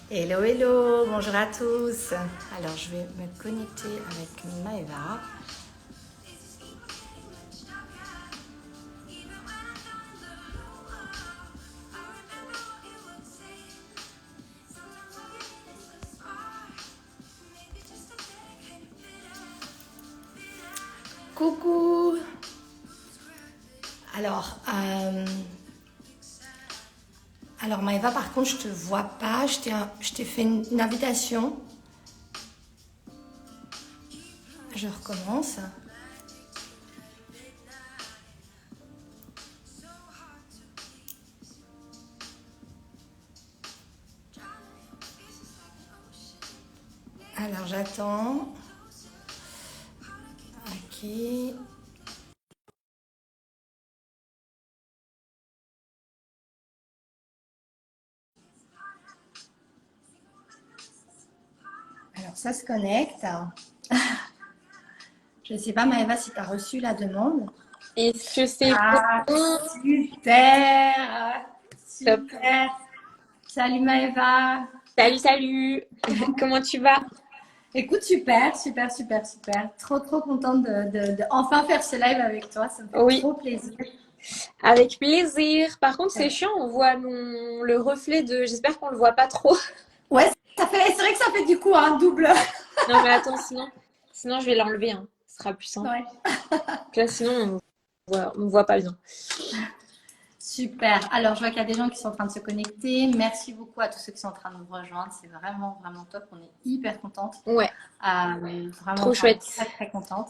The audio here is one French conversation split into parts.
Hello, hello, bonjour à tous. Alors, je vais me connecter avec Maëva. Coucou. Alors, Maëva, par contre, je te vois pas. Je t'ai fait une invitation. Je recommence. Alors, j'attends. Ok. Alors, ça se connecte. Je ne sais pas, Maëva, si tu as reçu la demande. Est-ce que c'est Ah, bon? super. Top. Super. Salut Maëva. Salut, salut. Comment tu vas? Écoute, super, super, super, super. Trop, trop contente de enfin faire ce live avec toi. Ça me fait Oui, trop plaisir. avec plaisir. Par contre, c'est chiant, on voit le reflet de... J'espère qu'on le voit pas trop. Ouais, c'est vrai que ça fait du coup un double. Non, mais attends, sinon je vais l'enlever, hein. Ce sera plus simple. Ouais. Là, sinon, on voit pas bien. Super. Alors, je vois qu'il y a des gens qui sont en train de se connecter. Merci beaucoup à tous ceux qui sont en train de nous rejoindre. C'est vraiment, vraiment top. On est hyper contente. Ouais, Vraiment, trop vraiment chouette. très, très contente.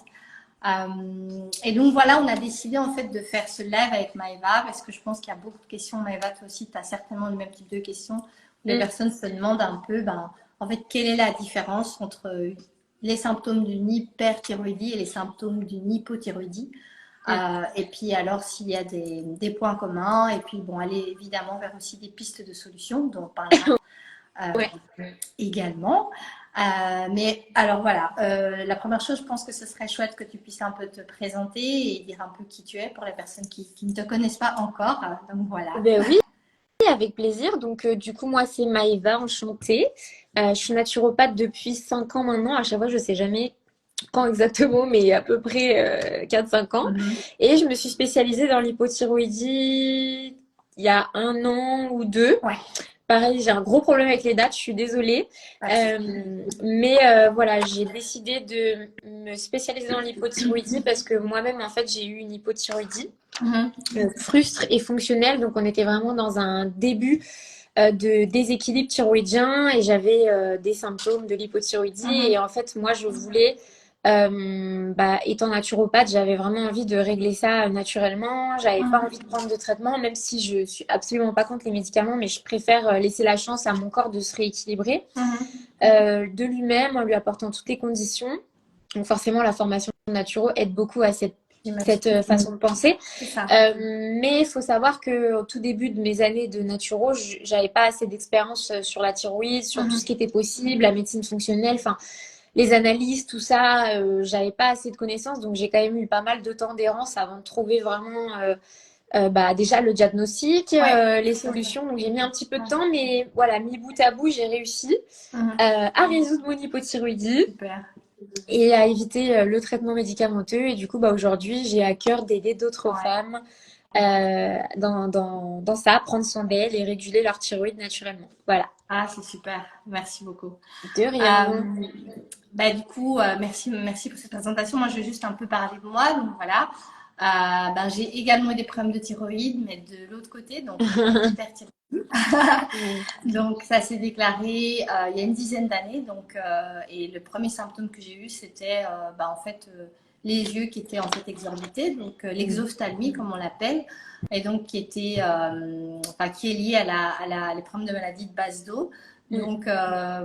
Et donc voilà, on a décidé en fait de faire ce live avec Maëva parce que je pense qu'il y a beaucoup de questions. Maëva, toi aussi, tu as certainement le même type de questions. Les Mm. personnes se demandent un peu, en fait, quelle est la différence entre les symptômes d'une hyperthyroïdie et les symptômes d'une hypothyroïdie. Mm. Et puis alors s'il y a des points communs et puis bon aller évidemment vers aussi des pistes de solutions dont on parlera Ouais. également. Mais alors voilà, la première chose, je pense que ce serait chouette que tu puisses un peu te présenter et dire un peu qui tu es pour les personnes qui ne te connaissent pas encore. Donc voilà. Ben oui, avec plaisir. Donc, du coup, moi, c'est Maëva, enchantée. Je suis naturopathe depuis 5 ans maintenant. À chaque fois, je sais jamais quand exactement, mais à peu près 4-5 ans. Mhm. Et je me suis spécialisée dans l'hypothyroïdie il y a 1 an ou 2. Ouais, Pareil, j'ai un gros problème avec les dates, je suis désolée. pas de souci. Mais voilà, j'ai décidé de me spécialiser dans l'hypothyroïdie parce que moi-même, en fait, j'ai eu une hypothyroïdie Mhm. frustre et fonctionnelle. Donc, on était vraiment dans un début de déséquilibre thyroïdien et j'avais des symptômes de l'hypothyroïdie. Mhm. Et en fait, moi, je voulais, étant naturopathe, j'avais vraiment envie de régler ça naturellement. J'avais pas Mhm. envie de prendre de traitement, même si je suis absolument pas contre les médicaments, mais je préfère laisser la chance à mon corps de se rééquilibrer Mhm. de lui-même en lui apportant toutes les conditions. Donc forcément, la formation naturo aide beaucoup à J'imagine. cette façon de penser. C'est ça. Mais il faut savoir que au tout début de mes années de naturo, j'avais pas assez d'expérience sur la thyroïde, sur tout ce Mhm. qui était possible, la médecine fonctionnelle, enfin les analyses, tout ça, j'avais pas assez de connaissances, donc j'ai quand même eu pas mal de temps d'errance avant de trouver vraiment déjà le diagnostic, Ouais, les tout à fait. solutions. Donc j'ai mis un petit peu de Ouais. temps, mais voilà, mis bout à bout, j'ai réussi Mhm. à résoudre mon hypothyroïdie Super. et à éviter le traitement médicamenteux. Et du coup, aujourd'hui, j'ai à cœur d'aider d'autres Ouais. femmes dans ça, prendre soin d'elles et réguler leur thyroïde naturellement. Voilà. Ah, c'est super. Merci beaucoup. De rien. Euh, du coup, merci, merci pour cette présentation. Moi, je vais juste un peu parler de moi. Donc voilà, j'ai également eu des problèmes de thyroïde, mais de l'autre côté, donc une hyperthyroïdie. Ouais. Donc ça s'est déclaré il y a une dizaine d'années. Donc et le premier symptôme que j'ai eu, c'était les yeux qui étaient en fait exorbités, donc l'exophtalmie comme on l'appelle, et donc qui est lié les problèmes de maladie de base d'eau. Mm. Donc,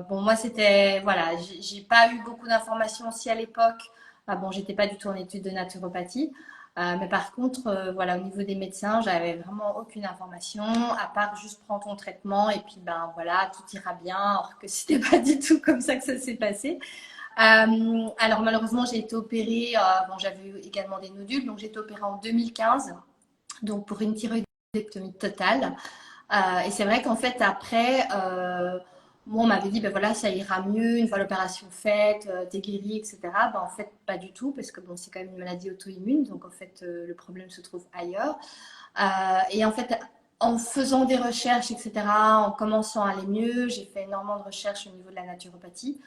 bon, moi, c'était, voilà, j'ai pas eu beaucoup d'informations aussi à l'époque. Bon, j'étais pas du tout en études de naturopathie. Mais par contre, voilà, au niveau des médecins, j'avais vraiment aucune information, à part juste prends ton traitement et puis, ben voilà, tout ira bien, alors que c'était pas du tout comme ça que ça s'est passé. Alors, malheureusement, j'ai été opérée, bon, j'avais eu également des nodules, donc j'ai été opérée en 2015, donc pour une thyroïdectomie totale. Et c'est vrai qu'en fait, après, moi, on m'avait dit, ben voilà, ça ira mieux une fois l'opération faite, t'es guérie, etc. Ben, en fait, pas du tout, parce que bon, c'est quand même une maladie auto-immune, donc en fait, le problème se trouve ailleurs. Et en fait, en faisant des recherches, etc., en commençant à aller mieux, j'ai fait énormément de recherches au niveau de la naturopathie.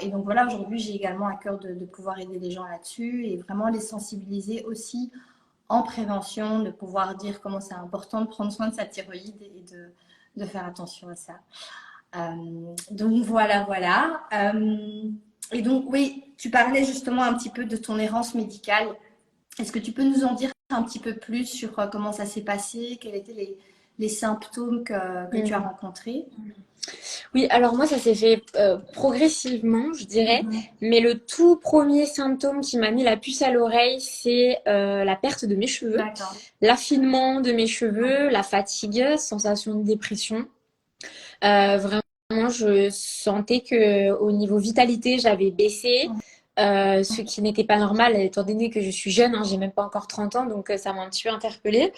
Et donc voilà, aujourd'hui, j'ai également à cœur de pouvoir aider les gens là-dessus et vraiment les sensibiliser aussi en prévention, de pouvoir dire comment c'est important de prendre soin de sa thyroïde et de faire attention à ça. Donc voilà, voilà. Et donc oui, tu parlais justement un petit peu de ton errance médicale. Est-ce que tu peux nous en dire un petit peu plus sur comment ça s'est passé, quels étaient les symptômes que tu as Mhm. rencontrés? Oui, alors moi, ça s'est fait progressivement, je dirais. Mhm. Mais le tout premier symptôme qui m'a mis la puce à l'oreille, c'est la perte de mes cheveux, D'accord. l'affinement de mes cheveux, la fatigue, sensation de dépression. Vraiment, je sentais que au niveau vitalité, j'avais baissé, ce qui n'était pas normal étant donné que je suis jeune, hein, j'ai même pas encore 30 ans, donc ça m'a un petit peu interpellée.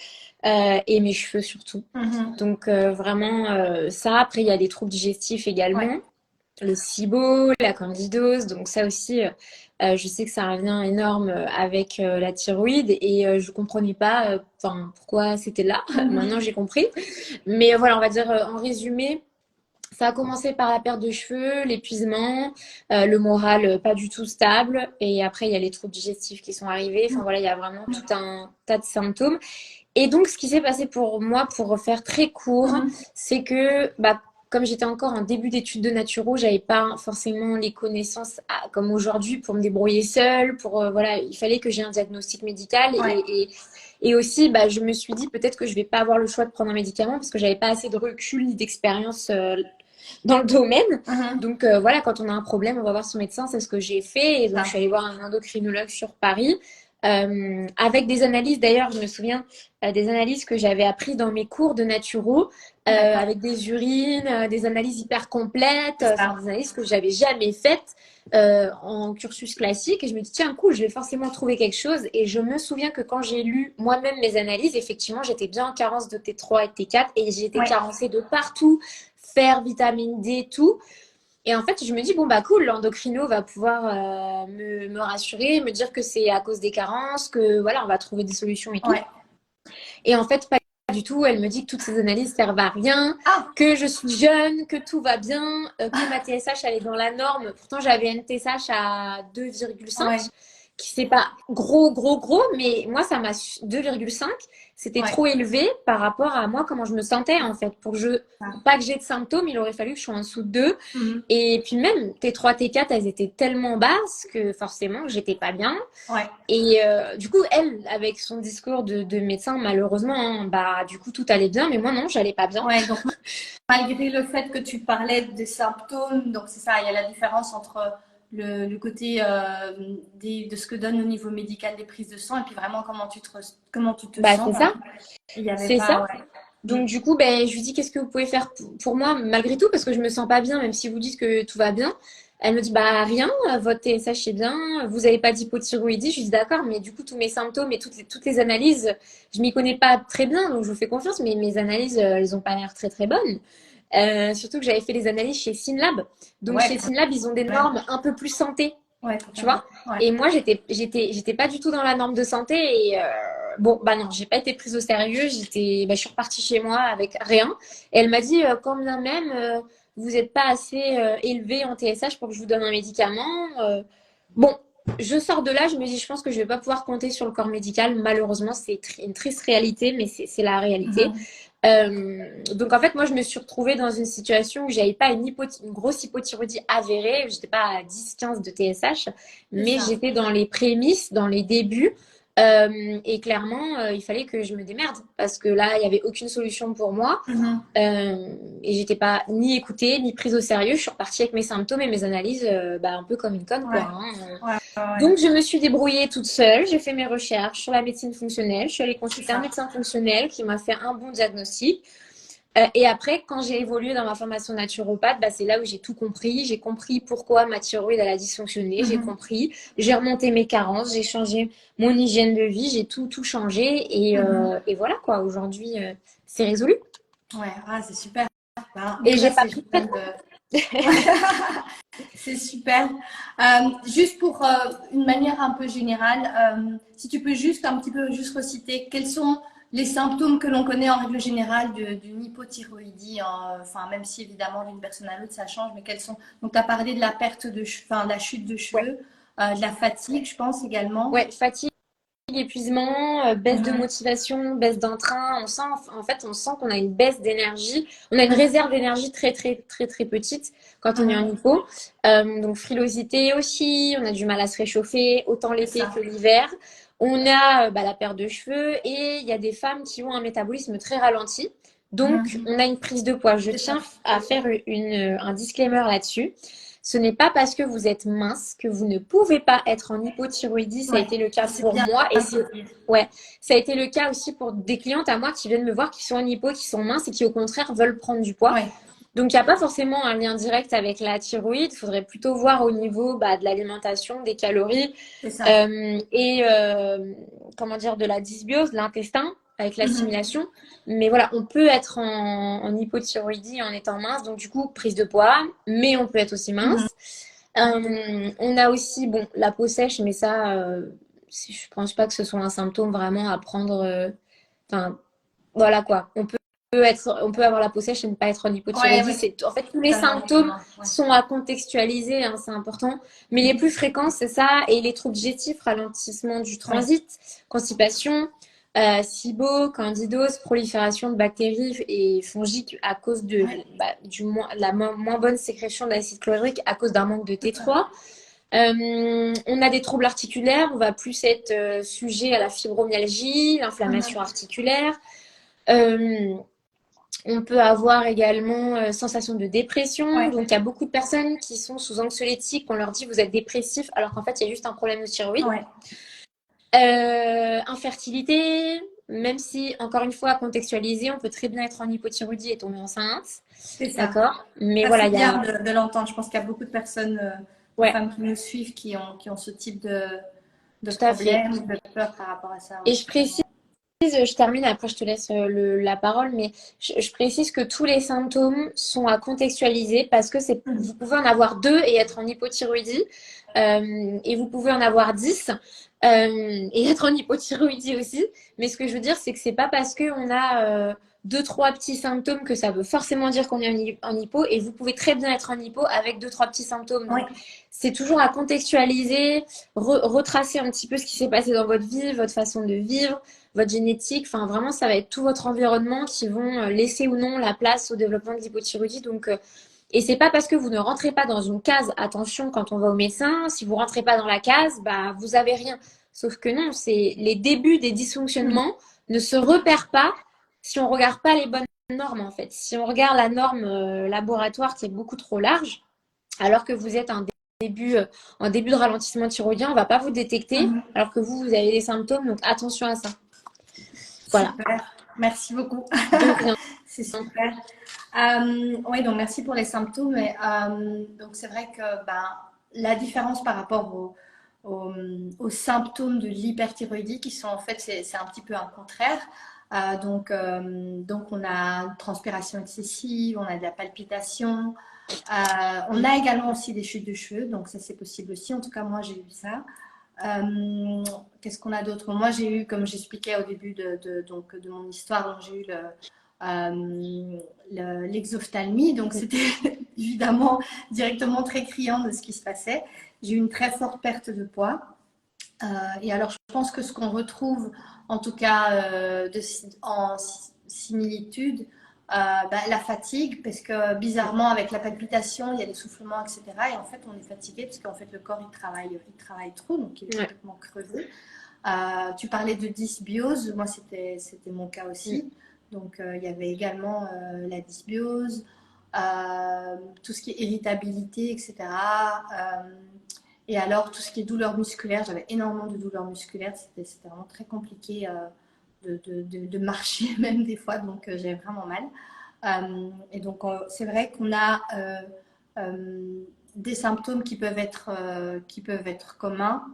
Et mes cheveux surtout. Mhm. Donc vraiment ça. Après, il y a des troubles digestifs Ouais, également, le SIBO, la candidose. Donc ça aussi, je sais que ça a un lien énorme avec la thyroïde et je comprenais pas, enfin pourquoi c'était là. mhm. Maintenant j'ai compris. Mais voilà, on va dire en résumé. Ça a commencé par la perte de cheveux, l'épuisement, le moral pas du tout stable. Et après, il y a les troubles digestifs qui sont arrivés. Enfin voilà, il y a vraiment tout un tas de symptômes. Et donc, ce qui s'est passé pour moi, pour faire très court, Mhm. c'est que bah, comme j'étais encore en début d'études de naturo, j'avais pas forcément les connaissances comme aujourd'hui pour me débrouiller seule. Pour voilà, il fallait que j'ai un diagnostic médical Ouais, et aussi, bah, je me suis dit peut-être que je vais pas avoir le choix de prendre un médicament parce que j'avais pas assez de recul ni d'expérience dans le domaine. mhm. Donc voilà, quand on a un problème, on va voir son médecin, c'est ce que j'ai fait. Et donc je suis Ça. allée voir un endocrinologue sur Paris. Avec des analyses, d'ailleurs, je me souviens des analyses que j'avais appris dans mes cours de naturo, D'accord, avec des urines, des analyses hyper complètes, c'est enfin ça. des analyses que j'avais jamais faites en cursus classique. Et je me dis, tiens, cool, je vais forcément trouver quelque chose. Et je me souviens que quand j'ai lu moi-même mes analyses, effectivement, j'étais bien en carence de T3 et T4 et j'étais Ouais, carencée de partout, fer, vitamine D, tout. Et en fait, je me dis, bon, bah cool, l'endocrino va pouvoir me rassurer, me dire que c'est à cause des carences, que voilà, on va trouver des solutions et tout. ouais. Et en fait, pas du tout. Elle me dit que toutes ces analyses servent à rien, Ah, que je suis jeune, que tout va bien, que ma TSH elle est dans la norme. Pourtant, j'avais une TSH à 2,5, ouais, qui c'est pas gros, gros, gros, mais moi, ça m'a 2,5. C'était ouais. trop élevé par rapport à moi, comment je me sentais en fait. Pour pas que j'ai de symptômes, il aurait fallu que je sois en dessous de 2. Mhm. Et puis même T3, T4, elles étaient tellement basses que forcément, j'étais pas bien. Ouais. Et du coup, elle, avec son discours de médecin, malheureusement, hein, bah du coup tout allait bien, mais moi non, j'allais pas bien. Ouais, donc malgré le fait que tu parlais des symptômes, donc c'est ça, il y a la différence entre le côté de ce que donne au niveau médical des prises de sang et puis vraiment comment tu te Bah sens. c'est Voilà. ça, Il n'y avait c'est pas, ça. ouais. Donc Mm. du coup, ben je lui dis qu'est-ce que vous pouvez faire pour moi malgré tout parce que je me sens pas bien, même si vous dites que tout va bien. Elle me dit bah rien, votre TSH est bien, vous avez pas d'hypothyroïdie. Je lui dis d'accord, mais du coup tous mes symptômes et toutes les analyses, je m'y connais pas très bien, donc je vous fais confiance, mais mes analyses elles ont pas l'air très très bonnes. Surtout que j'avais fait les analyses chez Synlab. Donc Ouais, chez quand Synlab, ils ont des même. normes un peu plus santé, Ouais, tu totalement. vois. Ouais. Et moi, j'étais pas du tout dans la norme de santé. Et bon, bah non, j'ai pas été prise au sérieux. Je suis repartie chez moi avec rien. Et elle m'a dit, quand bien même, vous n'êtes pas assez élevé en TSH pour que je vous donne un médicament. Bon, je sors de là, je me dis, je pense que je vais pas pouvoir compter sur le corps médical. Malheureusement, c'est une triste réalité, mais c'est la réalité. Mhm. Donc en fait, moi, je me suis retrouvée dans une situation où j'avais pas une grosse hypothyroïdie avérée. J'étais pas à 10-15 de TSH, C'est mais ça. j'étais dans les prémices, dans les débuts. Et clairement, il fallait que je me démerde parce que là, il y avait aucune solution pour moi. Mhm. Et j'étais pas ni écoutée, ni prise au sérieux. Je suis repartie avec mes symptômes et mes analyses, bah, un peu comme une conne, quoi, Ouais. hein. Ouais, ouais, ouais. Donc, je me suis débrouillée toute seule. J'ai fait mes recherches sur la médecine fonctionnelle. Je suis allée C'est consulter un ça. médecin fonctionnel qui m'a fait un bon diagnostic. Et après, quand j'ai évolué dans ma formation naturopathe, bah, c'est là où j'ai tout compris. J'ai compris pourquoi ma thyroïde elle a dysfonctionné. J'ai Mhm. compris. J'ai remonté mes carences. J'ai changé mon hygiène de vie. J'ai tout changé. Et, Mhm. et voilà quoi. Aujourd'hui, c'est résolu. Ouais, ah, c'est super. Ben, Et déjà, j'ai pas c'est pris génial de c'est super. Juste pour une manière un peu générale, si tu peux juste un petit peu juste reciter quels sont les symptômes que l'on connaît en règle générale d'une hypothyroïdie, hein, enfin même si évidemment d'une personne à l'autre ça change, mais quels sont. Donc tu as parlé de la perte de cheveux, enfin de la chute de ouais, cheveux, de la fatigue, je pense également. ouais, fatigue, épuisement, baisse de Mhm. motivation, baisse d'entrain. On sent, en fait, on sent qu'on a une baisse d'énergie. On a une réserve d'énergie très, très, très, très petite quand on est en Mhm. hypo. Donc, frilosité aussi. On a du mal à se réchauffer, autant C'est l'été ça. que l'hiver. On a la perte de cheveux et il y a des femmes qui ont un métabolisme très ralenti. Donc, Mhm. on a une prise de poids. Je C'est ça. tiens à faire un disclaimer là-dessus. Ce n'est pas parce que vous êtes mince que vous ne pouvez pas être en hypothyroïdie. Ça a Ouais, été le ça cas c'est pour bien moi et de c'est le dire. ouais, ça a été le cas aussi pour des clientes à moi qui viennent me voir qui sont en hypo, qui sont minces et qui au contraire veulent prendre du poids. Ouais, Donc il n'y a pas forcément un lien direct avec la thyroïde. Il faudrait plutôt voir au niveau de l'alimentation, des calories c'est ça. et comment dire de la dysbiose, de l'intestin avec Mhm. l'assimilation. Mais voilà, on peut être en hypothyroïdie en étant mince, donc du coup prise de poids, mais on peut être aussi Mhm. mince. On a aussi bon la peau sèche, mais ça, je pense pas que ce soit un symptôme vraiment à prendre. Enfin, voilà quoi. On peut avoir la peau sèche et ne pas être en Ouais, hypothyroïdie. ouais, C'est en fait tous les totalement symptômes d'accord. Ouais. sont à contextualiser, hein, c'est important. Mais les plus fréquents, c'est ça, et les troubles digestifs, ralentissement du Ouais. transit, constipation, SIBO, candidose, prolifération de bactéries et fongiques à cause de Ouais, la moins bonne sécrétion d'acide chlorhydrique à cause d'un manque de c'est ça. T3. On a des troubles articulaires, on va plus être sujet à la fibromyalgie, l'inflammation Mhm. articulaire. Euh, on peut avoir également sensation de dépression. Ouais, Donc, il y a beaucoup de personnes qui sont sous anxiolytiques. On leur dit vous êtes dépressif, alors qu'en fait, il y a juste un problème de thyroïde. ouais. Infertilité, même si, encore une fois, contextualisé, on peut très bien être en hypothyroïdie et tomber enceinte. C'est ça. D'accord? Mais Ça, voilà, c'est il y bien a. de l'entendre. Je pense qu'il y a beaucoup de personnes, de Ouais, femmes qui nous suivent qui ont ce type de tout à fait. problème ou de peur par rapport à ça. Et Ouais, je précise, totalement. je termine, après je te laisse la parole, mais je précise que tous les symptômes sont à contextualiser parce que Mhm. vous pouvez en avoir deux et être en hypothyroïdie, et vous pouvez en avoir 10 et être en hypothyroïdie aussi. Mais ce que je veux dire, c'est que c'est pas parce qu'on a deux, trois petits symptômes que ça veut forcément dire qu'on est en hypo, et vous pouvez très bien être en hypo avec deux, trois petits symptômes. Ouais. Donc, c'est toujours à contextualiser, retracer un petit peu ce qui s'est passé dans votre vie, votre façon de vivre, votre génétique. Enfin, vraiment, ça va être tout votre environnement qui vont laisser ou non la place au développement de l'hypothyroïdie. Donc, et c'est pas parce que vous ne rentrez pas dans une case, attention, quand on va au médecin, si vous rentrez pas dans la case, bah, vous avez rien. Sauf que non, c'est les débuts des Mhm. dysfonctionnements ne se repèrent pas si on regarde pas les bonnes normes, en fait. Si on regarde la norme laboratoire qui est beaucoup trop large, alors que vous êtes début, en début de ralentissement thyroïdien, on va pas vous détecter, Mhm. alors que vous avez des symptômes, donc attention à ça. Voilà. Super. Merci beaucoup. De rien. C'est super. Oui, donc merci pour les symptômes. Donc c'est vrai que ben, la différence par rapport aux symptômes de l'hyperthyroïdie, qui sont en fait, c'est un petit peu un contraire. Donc on a une transpiration excessive, on a de la palpitation, on a également aussi des chutes de cheveux, donc ça c'est possible aussi. En tout cas, moi j'ai eu ça. Qu'est-ce qu'on a d'autre? Moi, j'ai eu, comme j'expliquais au début donc, de mon histoire, donc j'ai eu l'exophthalmie. Donc, c'était évidemment directement très criant de ce qui se passait. J'ai eu une très forte perte de poids. Et alors, je pense que ce qu'on retrouve, en tout cas en similitude, la fatigue, parce que bizarrement, avec la palpitation, il y a l'essoufflement, etc. Et en fait, on est fatigué parce qu'en fait, le corps, il travaille trop, donc il est Ouais. complètement crevé. Tu parlais de dysbiose, moi, c'était mon cas Mm. aussi. Donc, il y avait également la dysbiose, tout ce qui est irritabilité, etc. Et alors, tout ce qui est douleur musculaire, j'avais énormément de douleurs musculaires. C'était vraiment très compliqué de marcher, même des fois. Donc, j'avais vraiment mal. Et donc, c'est vrai qu'on a des symptômes qui peuvent être communs.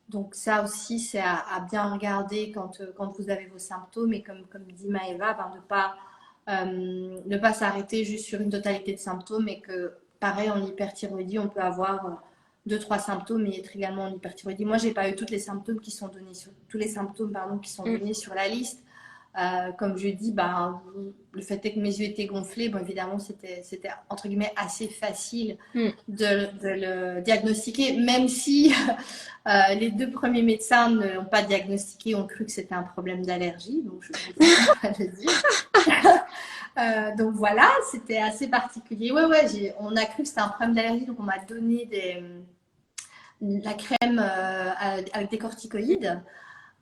Donc, ça aussi, c'est à bien regarder quand vous avez vos symptômes. Et comme dit Maëva, ben, de ne pas Ne pas s'arrêter juste sur une totalité de symptômes et que, pareil, en hyperthyroïdie, on peut avoir deux, trois symptômes et être également en hyperthyroïdie. Moi, j'ai pas eu tous les symptômes qui sont donnés sur, tous les symptômes, pardon, qui sont Mm. donnés sur la liste. Comme je dis, bah, le fait est que mes yeux étaient gonflés. Bon, évidemment, c'était entre guillemets assez facile Mm. de le diagnostiquer, même si les deux premiers médecins ne l'ont pas diagnostiqué, ont cru que c'était un problème d'allergie. Donc, je ne pas le dire. Donc voilà, c'était assez particulier. Ouais, ouais, on a cru que c'était un problème d'allergie, donc on m'a donné la crème avec des corticoïdes.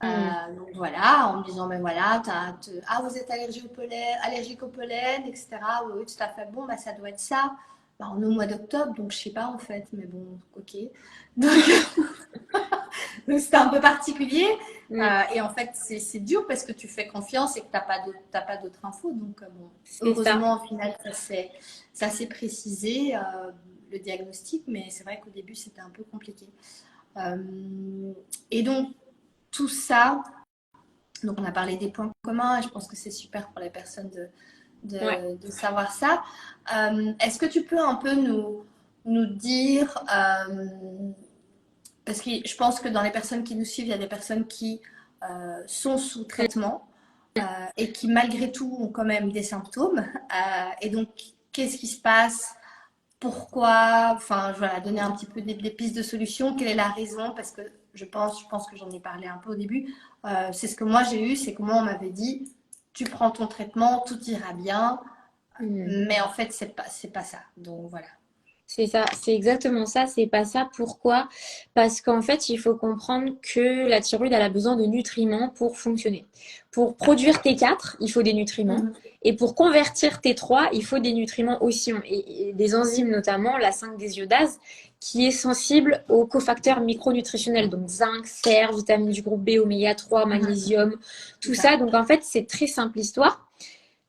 Mm. Donc voilà, en me disant, mais voilà, vous êtes allergique au pollen, etc. Oui, oui, tout à fait. Bon, bah, ça doit être ça. Bah, on est au mois d'octobre, donc je sais pas en fait, mais bon, ok. Donc, donc c'était un peu particulier. Mm. Et en fait, c'est dur parce que tu fais confiance et que tu n'as pas d'autres infos. Donc, bon, C'est ça. heureusement, au final, ça s'est précisé, le diagnostic, mais c'est vrai qu'au début, c'était un peu compliqué. Et donc, tout ça, donc on a parlé des points communs et je pense que c'est super pour les personnes Ouais. de savoir ça. Est-ce que tu peux un peu nous dire, parce que je pense que dans les personnes qui nous suivent, il y a des personnes qui sont sous traitement et qui malgré tout ont quand même des symptômes. Et donc, qu'est-ce qui se passe? Pourquoi? Enfin, voilà, donner un petit peu des pistes de solutions. Quelle est la raison? Parce que je pense que j'en ai parlé un peu au début. C'est ce que moi j'ai eu, c'est que moi on m'avait dit, tu prends ton traitement, tout ira bien. Mm. Mais en fait, c'est pas ça. Donc voilà. C'est ça, c'est exactement ça, c'est pas ça. Pourquoi? Parce qu'en fait, il faut comprendre que la thyroïde, elle a besoin de nutriments pour fonctionner. Pour produire T4, il faut des nutriments. Mhm. Et pour convertir T3, il faut des nutriments aussi, et des enzymes notamment, la 5-désiodase, qui est sensible aux cofacteurs micronutritionnels, donc zinc, fer, vitamines du groupe B, oméga 3, Mhm. magnésium, C'est tout ça. ça. Donc en fait, c'est très simple l'histoire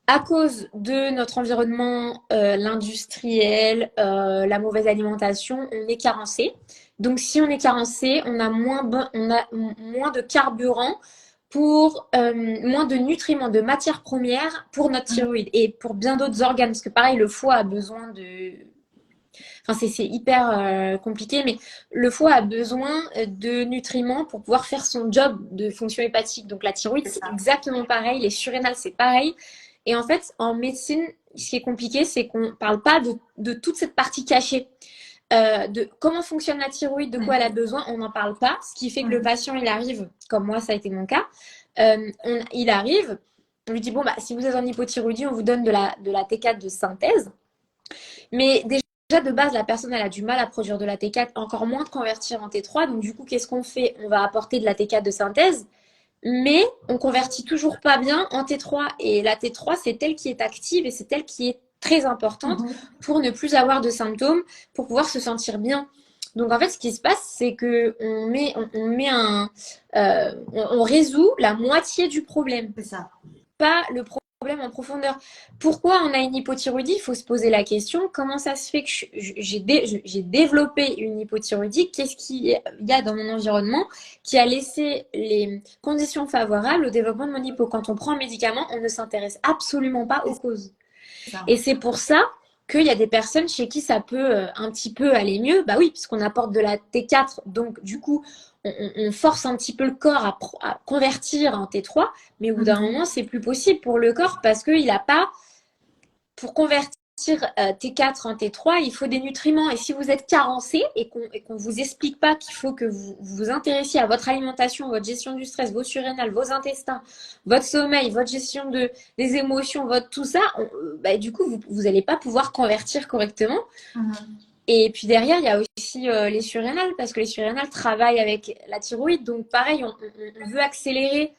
à cause de notre environnement, l'industriel, la mauvaise alimentation, on est carencé. Donc, si on est carencé, on a moins de carburant pour moins de nutriments, de matières premières pour notre Mhm. thyroïde et pour bien d'autres organes. Parce que pareil, le foie a besoin de... Enfin, c'est hyper compliqué, mais le foie a besoin de nutriments pour pouvoir faire son job de fonction hépatique. Donc, la thyroïde, C'est c'est ça. exactement pareil. Les surrénales, c'est pareil. Et en fait, en médecine, ce qui est compliqué, c'est qu'on ne parle pas de toute cette partie cachée. De comment fonctionne la thyroïde, de quoi elle a Mhm. besoin, on n'en parle pas. Ce qui fait que le Mhm. patient, il arrive, comme moi, ça a été mon cas, il arrive, on lui dit, bon, bah, si vous êtes en hypothyroïdie, on vous donne de la T4 de synthèse. Mais déjà, de base, la personne, elle a du mal à produire de la T4, encore moins de convertir en T3. Donc, du coup, qu'est-ce qu'on fait? On va apporter de la T4 de synthèse, mais on convertit toujours pas bien en T3. Et la T3, c'est elle qui est active et c'est elle qui est très importante Mhm. pour ne plus avoir de symptômes, pour pouvoir se sentir bien. Donc en fait, ce qui se passe, c'est que on met on résout la moitié du problème, C'est ça. pas le problème en profondeur. Pourquoi on a une hypothyroïdie? Il faut se poser la question, comment ça se fait que j'ai développé une hypothyroïdie? Qu'est-ce qu'il y a dans mon environnement qui a laissé les conditions favorables au développement de mon hypo? Quand on prend un médicament, on ne s'intéresse absolument pas aux C'est causes. ça. Et c'est pour ça qu'il y a des personnes chez qui ça peut un petit peu aller mieux. Bah oui, puisqu'on apporte de la T4, donc du coup, on force un petit peu le corps à convertir en T3, mais au bout d'un Mhm. moment, c'est plus possible pour le corps parce qu'il n'a pas, pour convertir T4 en T3, il faut des nutriments. Et si vous êtes carencé et qu'on vous explique pas qu'il faut que vous vous intéressiez à votre alimentation, votre gestion du stress, vos surrénales, vos intestins, votre sommeil, votre gestion des émotions, votre tout ça, bah, du coup, vous allez pas pouvoir convertir correctement. Mhm. Et puis derrière, il y a aussi les surrénales, parce que les surrénales travaillent avec la thyroïde. Donc pareil, on veut accélérer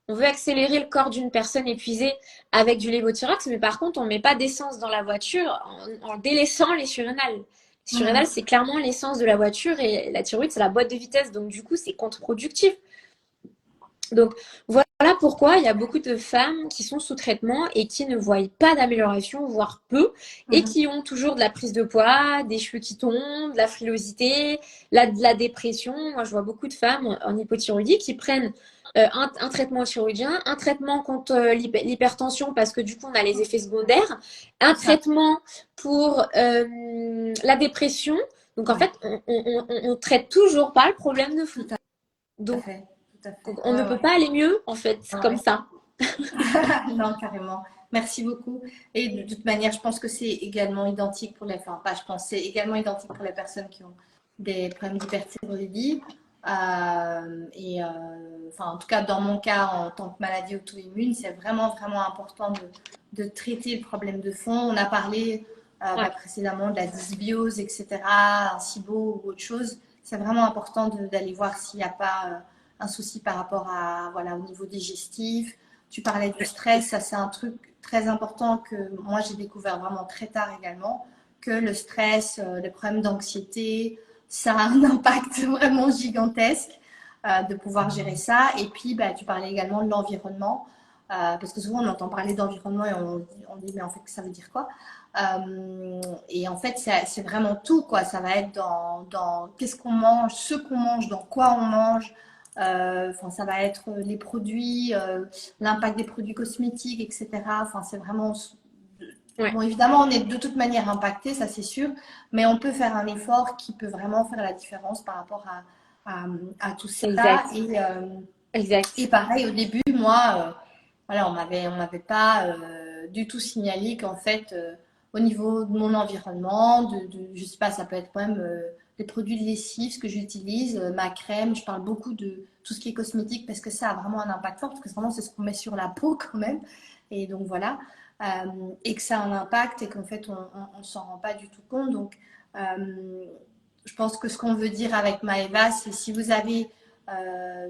le corps d'une personne épuisée avec du lévothyrox, mais par contre, on ne met pas d'essence dans la voiture en délaissant les surrénales. Les surrénales, Mhm. c'est clairement l'essence de la voiture et la thyroïde, c'est la boîte de vitesse. Donc du coup, c'est contre-productif. Donc voilà pourquoi il y a beaucoup de femmes qui sont sous traitement et qui ne voient pas d'amélioration, voire peu, et Mhm. qui ont toujours de la prise de poids, des cheveux qui tombent, de la frilosité, de la dépression. Moi, je vois beaucoup de femmes en hypothyroïdie qui prennent un traitement thyroïdien, un traitement contre l'hypertension parce que du coup on a les effets secondaires, un C'est ça. traitement pour la dépression. Donc en Ouais, fait, on traite toujours pas le problème de fond. tout à Donc fait. Tout à fait. on ne Ouais, peut ouais. pas aller mieux en fait, comme Ouais. ça. Non, carrément. Merci beaucoup. Et de toute manière, je pense que c'est également identique pour les, enfin, pas je pense, c'est également identique pour les personnes qui ont des problèmes d'hyperthyroïdie. Enfin, en tout cas, dans mon cas, en tant que maladie auto-immune, c'est vraiment, vraiment important de traiter le problème de fond. On a parlé Ouais, précédemment de la dysbiose, etc., un SIBO ou autre chose. C'est vraiment important d'aller voir s'il n'y a pas un souci par rapport à, voilà, au niveau digestif. Tu parlais du stress, ça c'est un truc très important que moi j'ai découvert vraiment très tard également, que le stress, les problèmes d'anxiété, ça a un impact vraiment gigantesque de pouvoir gérer ça. Et puis bah, tu parlais également de l'environnement, parce que souvent on entend parler d'environnement et on dit mais en fait ça veut dire quoi et en fait c'est vraiment tout quoi, ça va être dans qu'est-ce qu'on mange, ce qu'on mange, dans quoi on mange. Enfin, ça va être les produits, l'impact des produits cosmétiques, etc. Enfin, c'est vraiment. ouais, Bon, évidemment, on est de toute manière impacté, ça c'est sûr, mais on peut faire un effort qui peut vraiment faire la différence par rapport à tout ça. exact, exact. Et pareil, au début, moi, voilà, on m'avait pas du tout signalé qu'en fait, au niveau de mon environnement, je sais pas, ça peut être quand même des produits de lessive, ce que j'utilise, ma crème, je parle beaucoup de tout ce qui est cosmétique parce que ça a vraiment un impact fort, parce que vraiment, c'est ce qu'on met sur la peau quand même. Et donc voilà. Et que ça a un impact et qu'en fait, on s'en rend pas du tout compte. Donc, je pense que ce qu'on veut dire avec Maëva, c'est si vous avez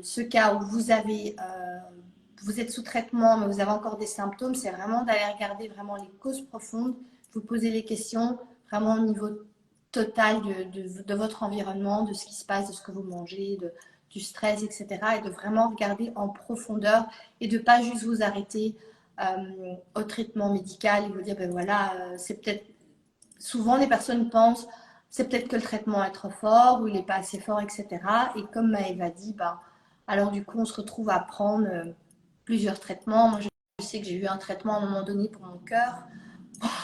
ce cas où vous êtes sous traitement, mais vous avez encore des symptômes, c'est vraiment d'aller regarder vraiment les causes profondes, vous poser les questions vraiment au niveau total de votre environnement, de ce qui se passe, de ce que vous mangez, du stress, etc. Et de vraiment regarder en profondeur et de pas juste vous arrêter au traitement médical et vous dire, ben voilà, c'est peut-être souvent, les personnes pensent c'est peut-être que le traitement est trop fort ou il n'est pas assez fort, etc. Et comme Maëva dit, ben, alors du coup, on se retrouve à prendre plusieurs traitements. Moi, je sais que j'ai eu un traitement à un moment donné pour mon cœur.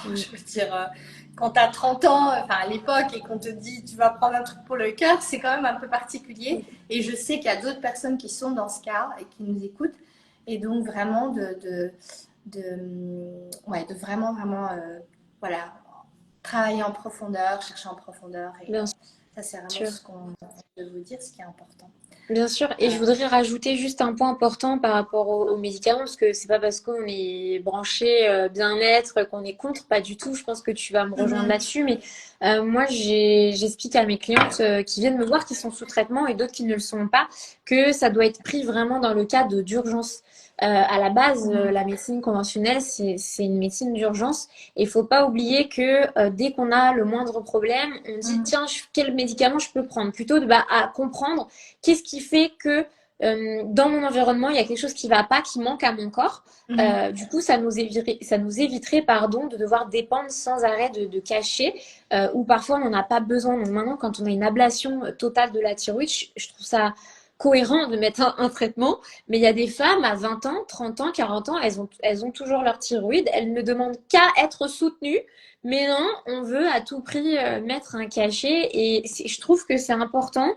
Mm. Je veux dire, quand tu as 30 ans, enfin à l'époque, et qu'on te dit tu vas prendre un truc pour le cœur, c'est quand même un peu particulier. Et je sais qu'il y a d'autres personnes qui sont dans ce cas et qui nous écoutent. Et donc, vraiment, ouais, de vraiment, vraiment, voilà, travailler en profondeur, chercher en profondeur. Et Bien ça, c'est vraiment sûr. ce qu'on veut vous dire, ce qui est important. Bien sûr, et je Euh, voudrais rajouter juste un point important par rapport aux médicaments, parce que c'est pas parce qu'on est branché bien-être qu'on est contre, pas du tout. Je pense que tu vas me rejoindre mhm, là-dessus, mais moi j'explique à mes clientes qui viennent me voir qui sont sous traitement et d'autres qui ne le sont pas, que ça doit être pris vraiment dans le cadre d'urgence. À la base, mhm, la médecine conventionnelle, c'est une médecine d'urgence. Et il faut pas oublier que dès qu'on a le moindre problème, on dit mhm, tiens, quel médicament je peux prendre? Plutôt de, bah, à comprendre qu'est-ce qui fait que dans mon environnement, il y a quelque chose qui va pas, qui manque à mon corps. mhm, Du coup, ça nous éviterait pardon, de devoir dépendre sans arrêt de cachets, ou parfois on n'en a pas besoin. Donc maintenant, quand on a une ablation totale de la thyroïde, je trouve ça cohérent de mettre un traitement, mais il y a des femmes à 20 ans, 30 ans, 40 ans, elles ont toujours leur thyroïde, elles ne demandent qu'à être soutenues, mais non, on veut à tout prix mettre un cachet, et je trouve que c'est important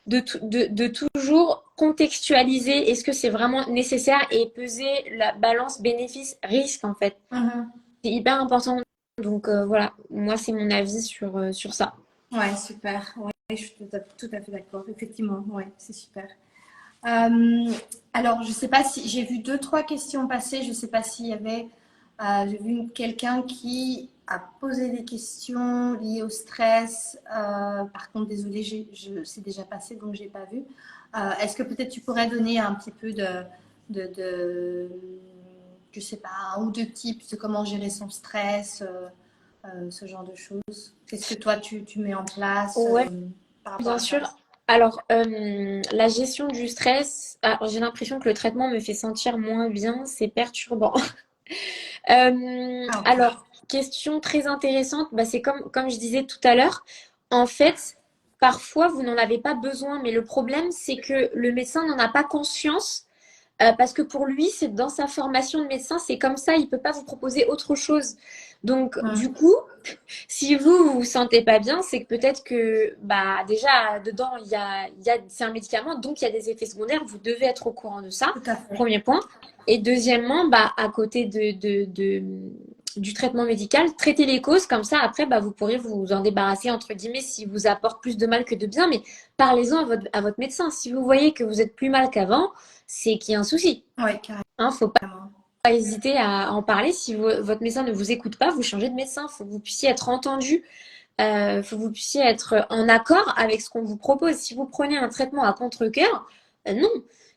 de toujours contextualiser est-ce que c'est vraiment nécessaire et peser la balance bénéfice-risque en fait. mhm. C'est hyper important. Donc voilà, moi c'est mon avis sur ça. Ouais, super. Ouais, je suis tout à fait d'accord. Effectivement, ouais, c'est super. Alors, je sais pas si j'ai vu deux, trois questions passer. Je sais pas s'il y avait. J'ai vu quelqu'un qui a posé des questions liées au stress. Par contre, désolée, c'est déjà passé, donc j'ai pas vu. Est-ce que peut-être tu pourrais donner un petit peu de je sais pas, un ou deux tips de comment gérer son stress, ce genre de choses. Qu'est-ce que toi tu mets en place Ouais, par rapport bien à ça? sûr. Alors, la gestion du stress, alors, j'ai l'impression que le traitement me fait sentir moins bien, c'est perturbant. Ah, ok. Alors, question très intéressante, bah, c'est comme je disais tout à l'heure, en fait, parfois vous n'en avez pas besoin, mais le problème c'est que le médecin n'en a pas conscience. parce que pour lui, c'est dans sa formation de médecin, c'est comme ça, il peut pas vous proposer autre chose. Donc, du Hum, coup, si vous vous sentez pas bien, c'est que peut-être que bah déjà dedans c'est un médicament, donc il y a des effets secondaires. Vous devez être au courant de ça. tout à fait. Premier point. Et deuxièmement, bah à côté du traitement médical, traitez les causes comme ça. Après, bah vous pourrez vous en débarrasser entre guillemets si vous apporte plus de mal que de bien. Mais parlez-en à votre médecin. Si vous voyez que vous êtes plus mal qu'avant, c'est qu'il y a un souci. Oui, Hein, faut carrément. pas hésiter à en parler. Si votre médecin ne vous écoute pas, vous changez de médecin. Faut que vous puissiez être entendu. Faut que vous puissiez être en accord avec ce qu'on vous propose. Si vous prenez un traitement à contre-cœur, non.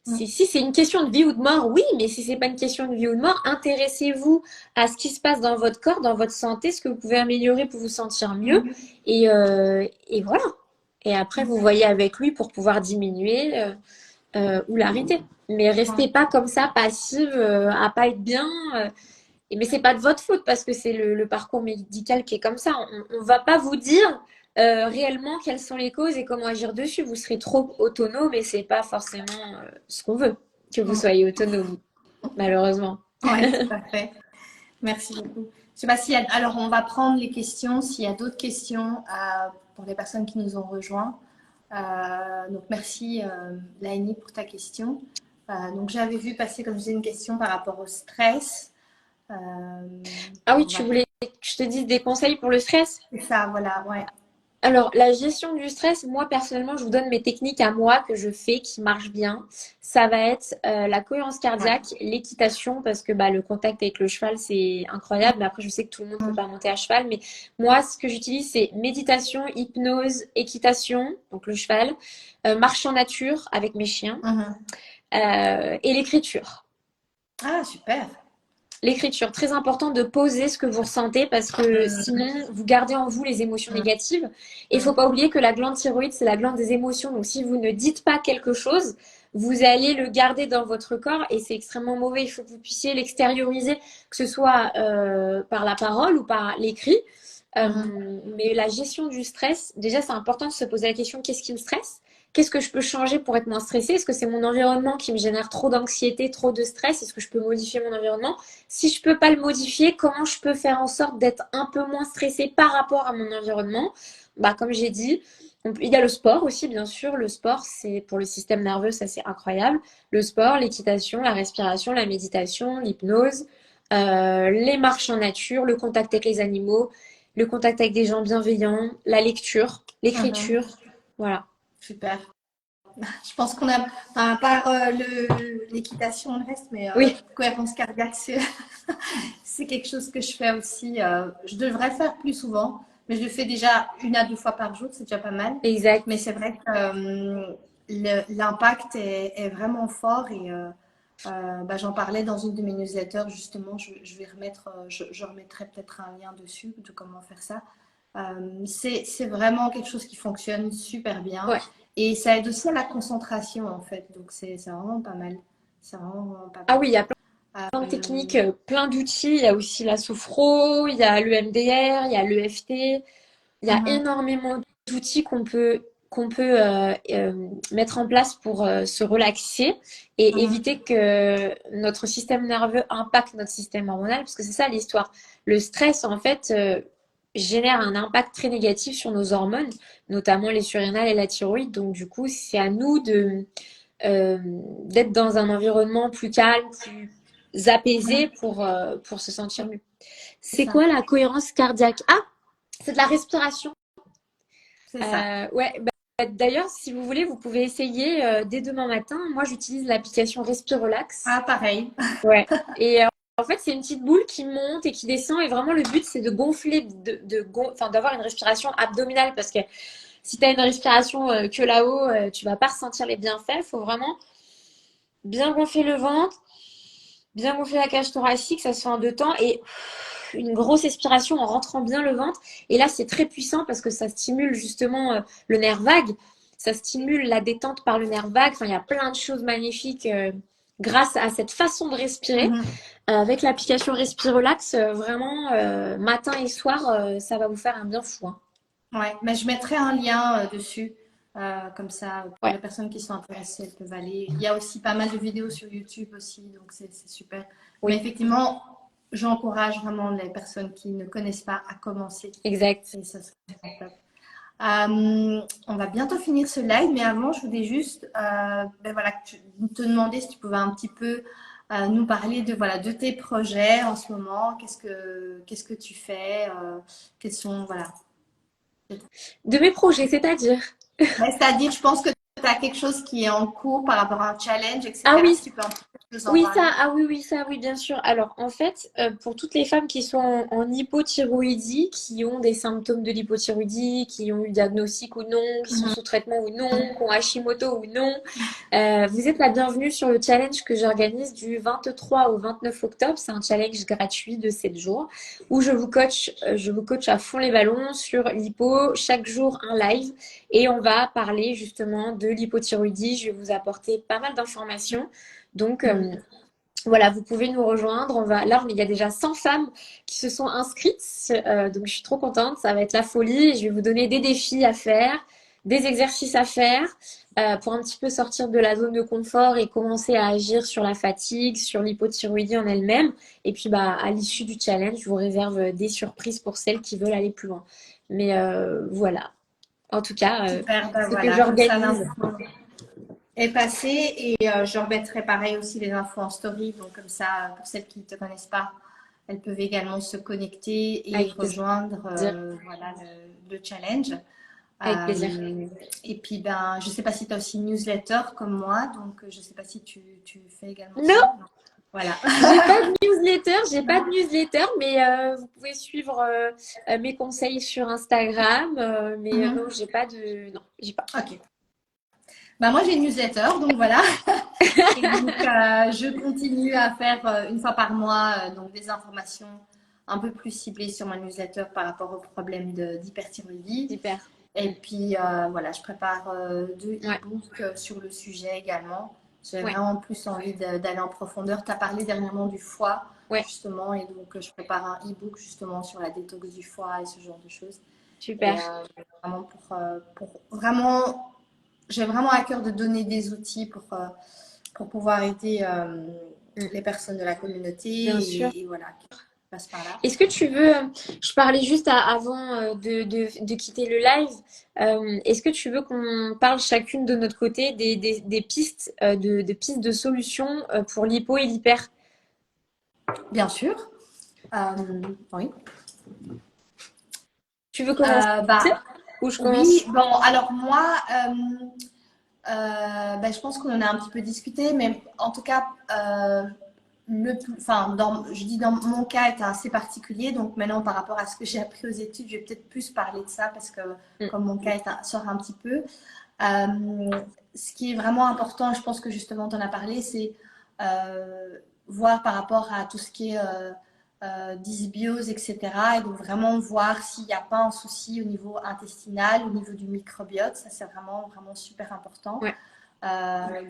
Hum, Si c'est une question de vie ou de mort, oui, mais si c'est pas une question de vie ou de mort, intéressez-vous à ce qui se passe dans votre corps, dans votre santé, ce que vous pouvez améliorer pour vous sentir mieux. hum, Et voilà. Et après, vous hum. voyez avec lui pour pouvoir diminuer ou l'arrêter. Mais restez Ouais. pas comme ça, passive, à pas être bien. Mais c'est pas de votre faute parce que c'est le parcours médical qui est comme ça. On va pas vous dire réellement quelles sont les causes et comment agir dessus. Vous serez trop autonome et c'est pas forcément ce qu'on veut, que vous Hum. soyez autonome, malheureusement. Ouais, tout à fait. Merci beaucoup. Je sais pas s'il y a... Alors, on va prendre les questions. S'il y a d'autres questions pour les personnes qui nous ont rejoints. Donc, merci, Laïni, pour ta question. Donc, j'avais vu passer, comme je disais, une question par rapport au stress. Euh, Ah oui, on tu va... voulais que je te dise des conseils pour le stress? C'est ça, voilà, ouais. Alors, la gestion du stress, moi personnellement, je vous donne mes techniques à moi que je fais, qui marchent bien. Ça va être la cohérence Ouais. cardiaque, l'équitation, parce que bah, le contact avec le cheval, c'est incroyable. Mais après, je sais que tout le monde ne peut pas monter à cheval. Mais moi, ce que j'utilise, c'est méditation, hypnose, équitation, donc le cheval, marche en nature avec mes chiens, Mhm. et l'écriture. Ah, super. L'écriture, très important de poser ce que vous ressentez parce que Mhm. sinon, vous gardez en vous les émotions négatives. Et il faut Mhm. pas oublier que la glande thyroïde, c'est la glande des émotions. Donc, si vous ne dites pas quelque chose, vous allez le garder dans votre corps et c'est extrêmement mauvais. Il faut que vous puissiez l'extérioriser, que ce soit par la parole ou par l'écrit. Mhm. Mais la gestion du stress, déjà, c'est important de se poser la question, qu'est-ce qui me stresse? Qu'est-ce que je peux changer pour être moins stressée? Est-ce que c'est mon environnement qui me génère trop d'anxiété, trop de stress? Est-ce que je peux modifier mon environnement? Si je peux pas le modifier, comment je peux faire en sorte d'être un peu moins stressée par rapport à mon environnement? Bah, comme j'ai dit, il y a le sport aussi, bien sûr. Le sport, c'est pour le système nerveux, ça c'est incroyable. Le sport, l'équitation, la respiration, la méditation, l'hypnose, les marches en nature, le contact avec les animaux, le contact avec des gens bienveillants, la lecture, Mhm. l'écriture. Voilà. Super. Je pense qu'on a, enfin, à part l'équitation, le reste, mais Oui, cohérence cardiaque, c'est quelque chose que je fais aussi. Je devrais faire plus souvent, mais je le fais déjà 1 à 2 fois par jour, c'est déjà pas mal. Mais exact. c'est vrai que l'impact est vraiment fort et bah, j'en parlais dans une de mes newsletters, justement. Je vais remettre, je remettrai peut-être un lien dessus de comment faire ça. C'est vraiment quelque chose qui fonctionne super bien. Ouais. Et ça aide aussi à la concentration, en fait. Donc, c'est vraiment pas mal. C'est vraiment pas Ah mal. oui, il y a plein de techniques, plein d'outils. Il y a aussi la sophro, il y a l'EMDR, il y a l'EFT. Il y a Mhm, énormément d'outils qu'on peut mettre en place pour se relaxer et mhm, éviter que notre système nerveux impacte notre système hormonal, parce que c'est ça l'histoire. Le stress, en fait, génère un impact très négatif sur nos hormones, notamment les surrénales et la thyroïde. Donc, du coup, c'est à nous euh, d'être dans un environnement plus calme, plus apaisé mhm. pour se sentir mieux. C'est C'est ça. quoi la cohérence cardiaque? Ah, c'est de la respiration. C'est ça. Ouais, bah, d'ailleurs, si vous voulez, vous pouvez essayer dès demain matin. Moi, j'utilise l'application Respirelax. Ah, pareil. Ouais. Et en fait, c'est une petite boule qui monte et qui descend. Et vraiment, le but, c'est de gonfler, enfin, d'avoir une respiration abdominale. Parce que si tu as une respiration que là-haut, tu vas pas ressentir les bienfaits. Il faut vraiment bien gonfler le ventre, bien gonfler la cage thoracique. Ça se fait en 2 temps. Et une grosse expiration en rentrant bien le ventre. Et là, c'est très puissant parce que ça stimule justement le nerf vague. Ça stimule la détente par le nerf vague. Enfin, il y a plein de choses magnifiques grâce à cette façon de respirer. Mhm. Avec l'application Respirelax, vraiment, matin et soir, ça va vous faire un bien fou, hein. Ouais, mais je mettrai un lien dessus. Comme ça, pour Ouais, les personnes qui sont intéressées, elles peuvent aller. Il y a aussi pas mal de vidéos sur YouTube aussi, donc c'est super. Mais oui, effectivement, j'encourage vraiment les personnes qui ne connaissent pas à commencer. exact. Et ça serait vraiment top. On va bientôt finir ce live, mais avant, je voulais juste ben voilà, te demander si tu pouvais un petit peu nous parler de, voilà, de tes projets en ce moment. Qu'est-ce que tu fais quels sont, voilà. De mes projets, c'est-à-dire. Ouais, c'est-à-dire, je pense que tu as quelque chose qui est en cours par rapport à un challenge, Ah etc. oui, Si tu peux un petit peu nous en oui, ça, parler. ah oui, oui, ça, oui, bien sûr. Alors, en fait, pour toutes les femmes qui sont en hypothyroïdie, qui ont des symptômes de l'hypothyroïdie, qui ont eu diagnostic ou non, qui sont Mhm. sous traitement ou non, qui ont Hashimoto ou non, vous êtes la bienvenue sur le challenge que j'organise du 23 au 29 octobre. C'est un challenge gratuit de 7 jours où je vous coach à fond les ballons sur l'hypo, chaque jour un live et on va parler justement de l'hypothyroïdie. Je vais vous apporter pas mal d'informations. Donc, voilà, vous pouvez nous rejoindre. Là, il y a déjà 100 femmes qui se sont inscrites. Donc, je suis trop contente. Ça va être la folie. Je vais vous donner des défis à faire, des exercices à faire pour un petit peu sortir de la zone de confort et commencer à agir sur la fatigue, sur l'hypothyroïdie en elle-même. Et puis, bah, à l'issue du challenge, je vous réserve des surprises pour celles qui veulent aller plus loin. Mais voilà. En tout cas, Super, ben ce que voilà, comme ça j'organise. l'info est passée et je remettrai pareil aussi les infos en story. Donc comme ça, pour celles qui ne te connaissent pas, elles peuvent également se connecter et Avec plaisir. rejoindre voilà, le challenge. Avec plaisir. Et puis, ben, je ne sais pas si tu as aussi une newsletter comme moi, donc je ne sais pas si tu fais également ça. Non! Non. Voilà. J'ai pas de newsletter, mais vous pouvez suivre mes conseils sur Instagram. Mais non, Mhm. non, j'ai pas. Ok. Bah, moi, j'ai une newsletter, donc voilà. Et donc, je continue à faire une fois par mois donc des informations un peu plus ciblées sur ma newsletter par rapport aux problèmes d'hyperthyroïdie. Super. Et puis, voilà, je prépare deux Ouais, e-books sur le sujet également. J'ai ouais, vraiment plus envie d'aller en profondeur. Tu as parlé dernièrement du foie, ouais, justement, et donc je prépare un e-book justement sur la détox du foie et ce genre de choses. Et super. vraiment pour vraiment, j'ai vraiment à cœur de donner des outils pour pouvoir aider Mm. les personnes de la communauté Bien sûr. et voilà, qui passent par là. Est-ce que tu veux, je parlais juste avant de quitter le live, est-ce que tu veux qu'on parle chacune de notre côté des pistes, des pistes de solutions pour l'hypo et l'hyper? Bien sûr. Oui. Tu veux commencer Bah, ou je oui, commence? bon, alors moi, ben, je pense qu'on en a un petit peu discuté, mais en tout cas, enfin, je dis dans mon cas est assez particulier, donc maintenant par rapport à ce que j'ai appris aux études, je vais peut-être plus parler de ça parce que Mm. comme mon cas sort un petit peu. Ce qui est vraiment important, je pense que justement tu en as parlé, c'est voir par rapport à tout ce qui est dysbiose, etc. Et donc vraiment voir s'il n'y a pas un souci au niveau intestinal, au niveau du microbiote. Ça, c'est vraiment, vraiment super important. Ouais.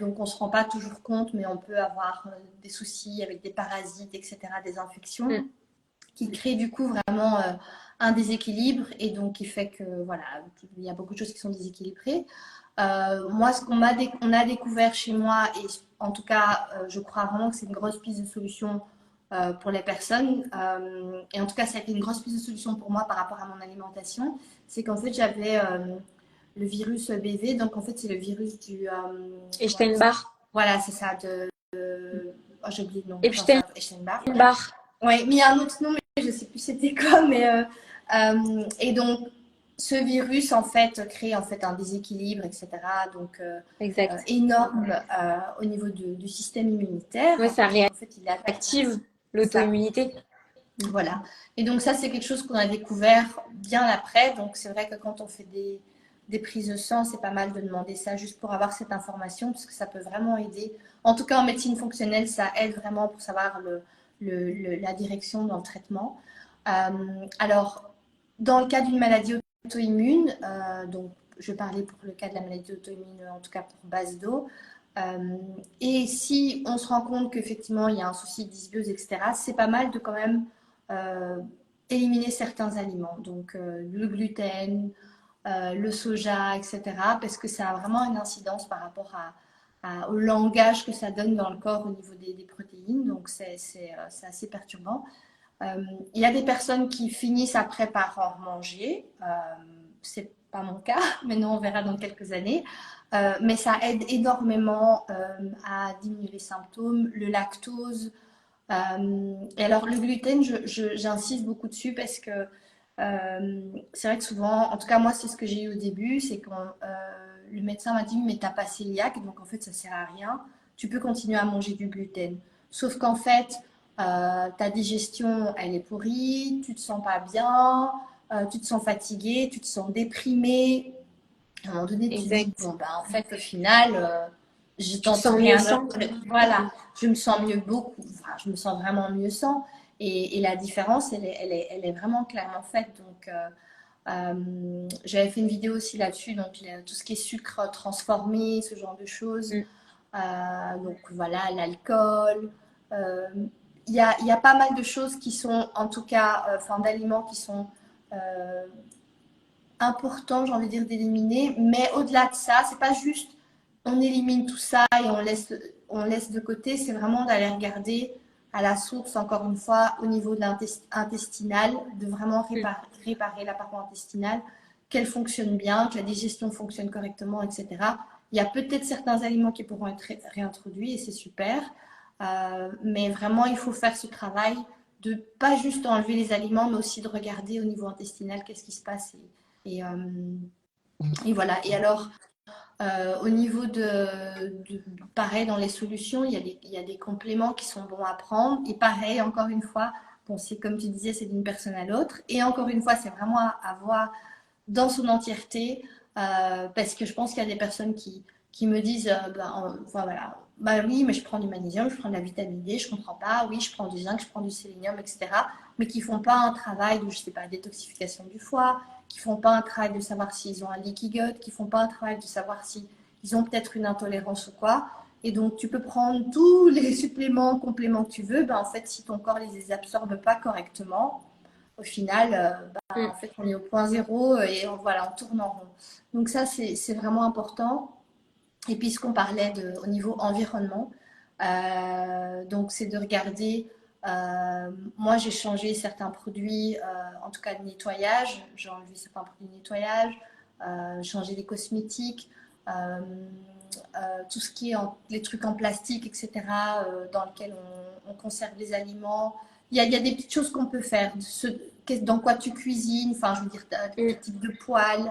Donc on ne se rend pas toujours compte, mais on peut avoir des soucis avec des parasites, etc., des infections Mm. qui créent du coup vraiment un déséquilibre et donc qui fait que voilà, il y a beaucoup de choses qui sont déséquilibrées. Moi, ce on a découvert chez moi, et en tout cas, je crois vraiment que c'est une grosse piste de solution pour les personnes. Et en tout cas, ça a été une grosse piste de solution pour moi par rapport à mon alimentation. C'est qu'en fait, j'avais le virus BV. Donc, en fait, c'est le virus du. Comment on appelle ça? Epstein-Barr. Voilà, c'est ça. Oh, j'ai oublié le nom. Enfin, ça, Epstein-Barr, voilà. Epstein-Barr. Oui, mais il y a un autre nom, mais je ne sais plus c'était quoi. Mais, et donc, ce virus, en fait, crée en fait un déséquilibre, etc. Donc, Exact. énorme au niveau du système immunitaire. Ouais, ça Donc, en fait, il attaque réactive ça. l'auto-immunité. Voilà. Et donc, ça, c'est quelque chose qu'on a découvert bien après. Donc, c'est vrai que quand on fait des prises de sang, c'est pas mal de demander ça juste pour avoir cette information, parce que ça peut vraiment aider. En tout cas, en médecine fonctionnelle, ça aide vraiment pour savoir la direction dans le traitement. Alors, dans le cas d'une maladie auto-immune, donc je parlais pour le cas de la maladie auto-immune, en tout cas pour base d'eau, et si on se rend compte qu'effectivement il y a un souci de dysbiose, etc., c'est pas mal de quand même euh, éliminer certains aliments. Donc le gluten, le soja, etc. Parce que ça a vraiment une incidence par rapport au langage que ça donne dans le corps au niveau des protéines. Donc, c'est assez perturbant. Il y a des personnes qui finissent après par en manger. C'est pas mon cas, mais nous, on verra dans quelques années. Mais ça aide énormément à diminuer les symptômes. Le lactose, et alors, le gluten, j'insiste beaucoup dessus parce que c'est vrai que souvent, en tout cas, moi, c'est ce que j'ai eu au début, c'est quand le médecin m'a dit, mais t'as pas cœliaque, donc en fait, ça sert à rien. Tu peux continuer à manger du gluten. Sauf qu'en fait, ta digestion, elle est pourrie, tu te sens pas bien, tu te sens fatigué, tu te sens déprimé. À un moment donné, tu te dis, Exact. bon, bah, en fait, au final, je Tu te tente sens mieux rien sans? d'autre. Voilà, je me sens mieux beaucoup, enfin, je me sens vraiment mieux sans. Et la différence, elle est vraiment clairement faite. Donc, j'avais fait une vidéo aussi là-dessus, donc tout ce qui est sucre transformé, ce genre de choses. Mm. Donc, voilà, l'alcool. Euh, il y a pas mal de choses qui sont, en tout cas, enfin, d'aliments qui sont euh, important, j'ai envie de dire, d'éliminer. Mais au-delà de ça, c'est pas juste on élimine tout ça et on laisse de côté. C'est vraiment d'aller regarder à la source, encore une fois, au niveau de intestinal, de vraiment Mm. réparer la paroi intestinale, qu'elle fonctionne bien, que la digestion fonctionne correctement, etc. Il y a peut-être certains aliments qui pourront être réintroduits et c'est super. Mais vraiment, il faut faire ce travail de pas juste enlever les aliments, mais aussi de regarder au niveau intestinal qu'est-ce qui se passe. Et, et voilà. Et alors, au niveau pareil, dans les solutions, il y a des compléments qui sont bons à prendre. Et pareil, encore une fois, bon, c'est comme tu disais, c'est d'une personne à l'autre. Et encore une fois, c'est vraiment à voir dans son entièreté, parce que je pense qu'il y a des personnes qui me disent, enfin, voilà, bah oui, mais je prends du magnésium, je prends de la vitamine D, je comprends pas, oui, je prends du zinc, je prends du sélénium, etc. Mais qui font pas un travail de, je sais pas, détoxification du foie, qui font pas un travail de savoir s'ils ont un leaky gut, qui font pas un travail de savoir si ils ont peut-être une intolérance ou quoi. Et donc, tu peux prendre tous les suppléments, compléments que tu veux, ben, en fait, si ton corps les absorbe pas correctement, au final, en Mm. fait, on est au point zéro et voilà, on tourne en rond. Donc ça, c'est vraiment important. Et puis, ce qu'on parlait au niveau environnement, donc c'est de regarder. Moi, j'ai changé certains produits, en tout cas de nettoyage. J'ai enlevé certains produits de nettoyage, changé les cosmétiques, euh, tout ce qui est les trucs en plastique, etc., dans lesquels on conserve les aliments. Il y a des petites choses qu'on peut faire. Dans quoi tu cuisines, enfin, je veux dire, Mm. quel type de poêle.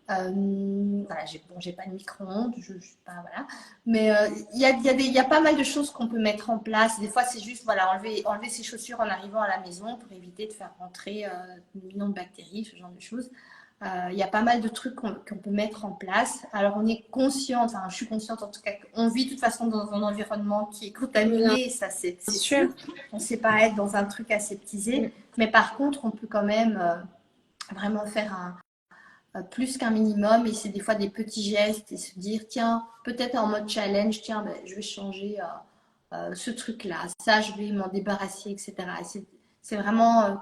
Voilà, j'ai pas de micro-ondes, pas, voilà. Mais il y a pas mal de choses qu'on peut mettre en place. Des fois, c'est juste voilà, enlever ses chaussures en arrivant à la maison pour éviter de faire rentrer des millions de bactéries, ce genre de choses. Il y a pas mal de trucs qu'on peut mettre en place. Alors, on est consciente, enfin, je suis consciente en tout cas, qu'on vit de toute façon dans un environnement qui est Bien contaminé, ça c'est sûr. sûr. On ne sait pas être dans un truc Mm. aseptisé. Mais par contre, on peut quand même vraiment faire plus qu'un minimum, et c'est des fois des petits gestes et se dire tiens, peut-être en mode challenge, tiens, ben, je vais changer ce truc-là, ça je vais m'en débarrasser, etc. Et c'est vraiment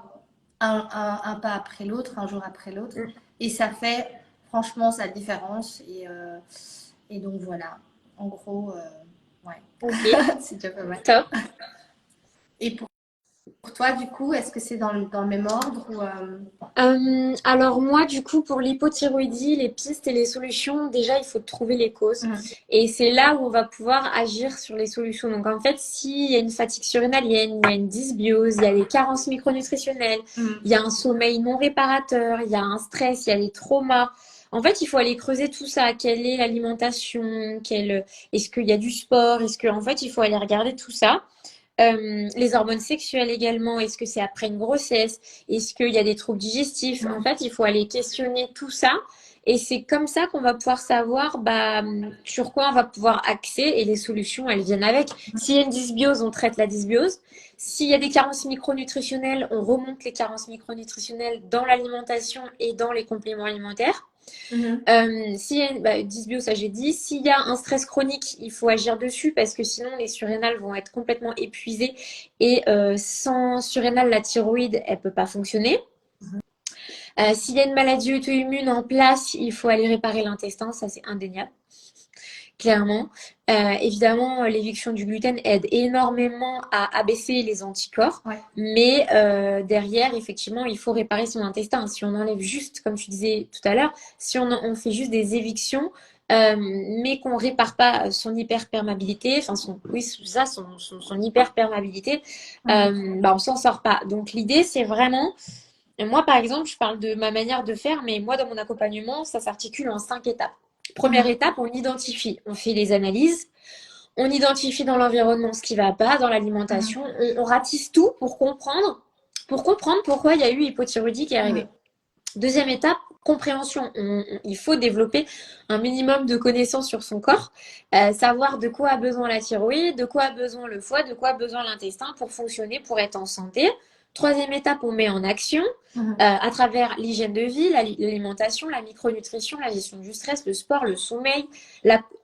un pas après l'autre, un jour après l'autre, Mm. et ça fait franchement sa différence. Et donc voilà, en gros, ouais, Ok, c'est déjà pas mal. top. Et pour toi, du coup, est-ce que c'est dans le même ordre ou, Alors moi, du coup, pour l'hypothyroïdie, les pistes et les solutions, déjà, il faut trouver les causes. mm, Et c'est là où on va pouvoir agir sur les solutions. Donc en fait, s'il y a une fatigue surrénalienne, il y a une dysbiose, il y a des carences micronutritionnelles, il y mm, a un sommeil non réparateur, il y a un stress, il y a des traumas. En fait, il faut aller creuser tout ça. Quelle est l'alimentation? Est-ce qu'il y a du sport? En fait, il faut aller regarder tout ça. Les hormones sexuelles également, est-ce que c'est après une grossesse? Est-ce qu'il y a des troubles digestifs? En mm, fait, il faut aller questionner tout ça. Et c'est comme ça qu'on va pouvoir savoir bah, sur quoi on va pouvoir axer et les solutions, elles viennent avec. S'il y a une dysbiose, on traite la dysbiose. S'il y a des carences micronutritionnelles, on remonte les carences micronutritionnelles dans l'alimentation et dans les compléments alimentaires. mm, S'il y a dysbio, ça j'ai dit. S'il y a un stress chronique, il faut agir dessus parce que sinon les surrénales vont être complètement épuisées et sans surrénale, la thyroïde, elle peut pas fonctionner. S'il y a une maladie auto-immune en place, il faut aller réparer l'intestin, ça c'est indéniable. Clairement. Évidemment, l'éviction du gluten aide énormément à abaisser les anticorps, Ouais. mais derrière, effectivement, il faut réparer son intestin. Si on enlève juste, comme tu disais tout à l'heure, si on fait juste des évictions, mais qu'on répare pas son hyperperméabilité, enfin son hyperperméabilité, bah on s'en sort pas. Donc l'idée, c'est vraiment, moi par exemple, je parle de ma manière de faire, mais moi dans mon accompagnement, ça s'articule en 5 étapes. Première étape, on identifie, on fait les analyses, on identifie dans l'environnement ce qui va pas, dans l'alimentation, on ratisse tout pour comprendre pourquoi il y a eu hypothyroïdie qui est arrivée. Deuxième étape, compréhension. Il faut développer un minimum de connaissances sur son corps, savoir de quoi a besoin la thyroïde, de quoi a besoin le foie, de quoi a besoin l'intestin pour fonctionner, pour être en santé. Troisième étape, on met en action à travers l'hygiène de vie, l'alimentation, la micronutrition, la gestion du stress, le sport, le sommeil,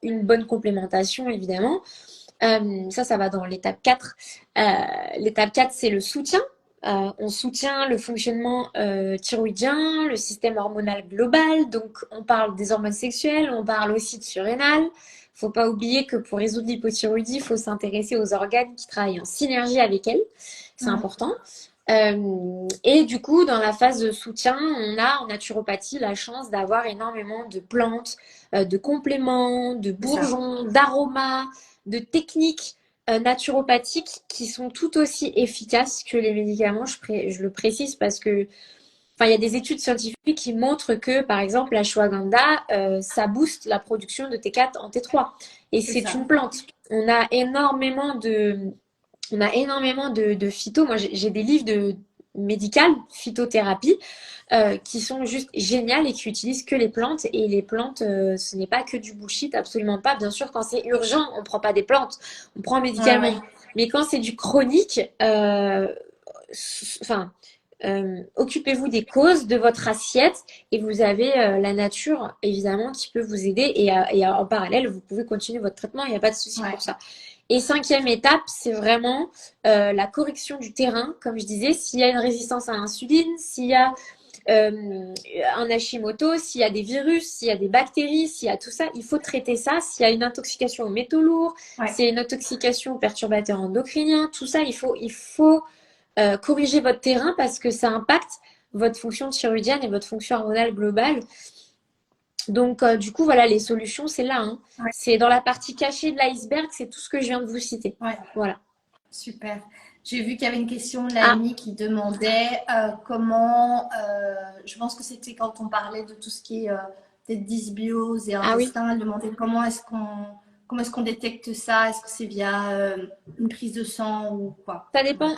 une bonne complémentation évidemment. Ça va dans l'étape 4. L'étape 4, c'est le soutien. On soutient le fonctionnement thyroïdien, le système hormonal global. Donc, on parle des hormones sexuelles, on parle aussi de surrénal. Faut pas oublier que pour résoudre l'hypothyroïdie, il faut s'intéresser aux organes qui travaillent en synergie avec elle. C'est important. Et du coup, dans la phase de soutien, on a en naturopathie la chance d'avoir énormément de plantes, de compléments, de bourgeons, d'aromas, de techniques naturopathiques qui sont tout aussi efficaces que les médicaments. Je le précise parce que, enfin, il y a des études scientifiques qui montrent que, par exemple, l'ashwagandha, ça booste la production de T4 en T3. Et c'est une plante. On a énormément de phyto. Moi, j'ai des livres de médicales, phytothérapie, qui sont juste géniales et qui utilisent que les plantes. Et les plantes, ce n'est pas que du bullshit, absolument pas. Bien sûr, quand c'est urgent, on ne prend pas des plantes, on prend un médicament. Ouais. Mais quand c'est du chronique, occupez-vous des causes de votre assiette et vous avez la nature, évidemment, qui peut vous aider. Et en parallèle, vous pouvez continuer votre traitement, il n'y a pas de souci pour ça. Et cinquième étape, c'est vraiment la correction du terrain. Comme je disais, s'il y a une résistance à l'insuline, s'il y a un Hashimoto, s'il y a des virus, s'il y a des bactéries, s'il y a tout ça, il faut traiter ça. S'il y a une intoxication aux métaux lourds, s'il y a une intoxication aux perturbateurs endocriniens, tout ça, il faut corriger votre terrain parce que ça impacte votre fonction thyroïdienne et votre fonction hormonale globale. Donc, du coup, voilà, les solutions, c'est là. Hein. Ouais. C'est dans la partie cachée de l'iceberg, c'est tout ce que je viens de vous citer. Ouais. Voilà. Super. J'ai vu qu'il y avait une question de l'ami qui demandait comment, je pense que c'était quand on parlait de tout ce qui est peut-être dysbiose et intestin, elle demandait comment est-ce qu'on détecte ça? Est-ce que c'est via une prise de sang ou quoi? Ça dépend.